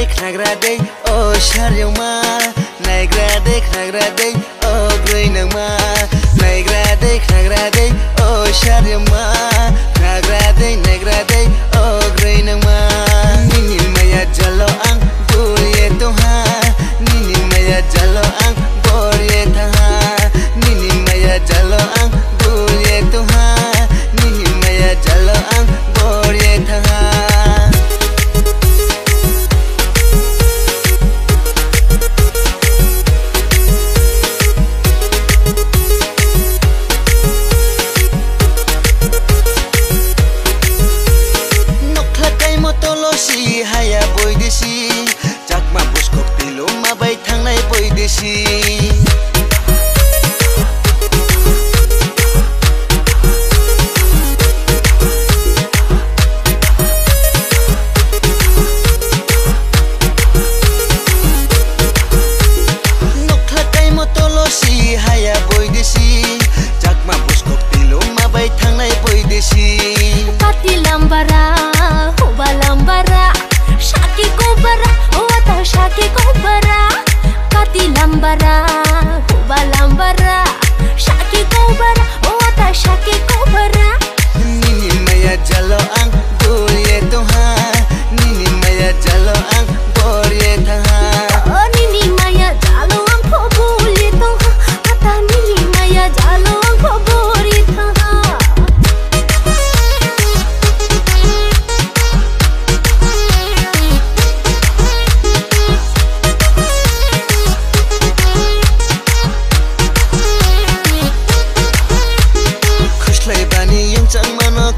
देख्नाग्रादै ओ शर्यौमा नायग्रादै ओ ग्रैनौमा नायग्रादै ओ शर्यौमा नायग्रादै ओ ग्रैनौमा निनि माया जलो आं बुरिए तोहा निनि माया जलो आं बोरिए थाहा निनि माया जलो आं बुरिए तोहा निनि माया जलो आं बोरिए थाहा haya boy desi jakma buskok tilo mabai thangnai boy desi nokhlakai motolosi haya boy desi jakma buskok tilo mabai thangnai boy desi pati lambara hoba lambara shaki kobara ota shaki kobara kati lambara hoba lambara shaki kobara ota shaki kobara nini maya jalo ang duriye toha nini maya jalo ang boriye thaha oh nini maya jalo ang phobuli toha ata nini maya jalo ang phobori thaha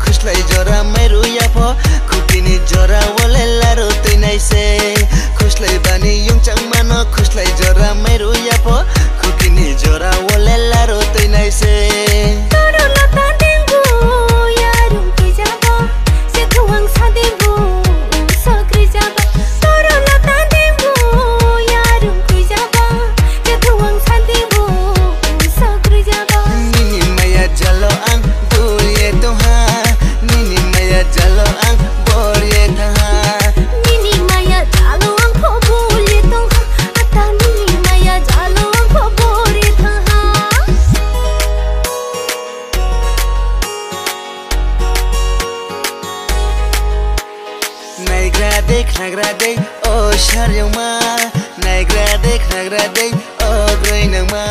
खुशलाई जरा मेरो याफो खुकिनी जरा वले लारो तैनाइ से खुशलाई बानी युङचाङ मान खुशलाई जरा मेरो याफो खुकिनी जरा वले लारो तैनाइ से toro lata dengu yarum ki jaba se thuang sa dengu sakri jaba toro lata dengu yarum ki jaba se thuang sa dengu sakri jaba nini maya jalo ang duriye toha jalo ang boriye thaha nini maya jalo ang phobuli toha ata nini maya jalo ang phobori thaha नायग्रादै ओ शर्यौमा नायग्रादै ओ ग्रैनौमा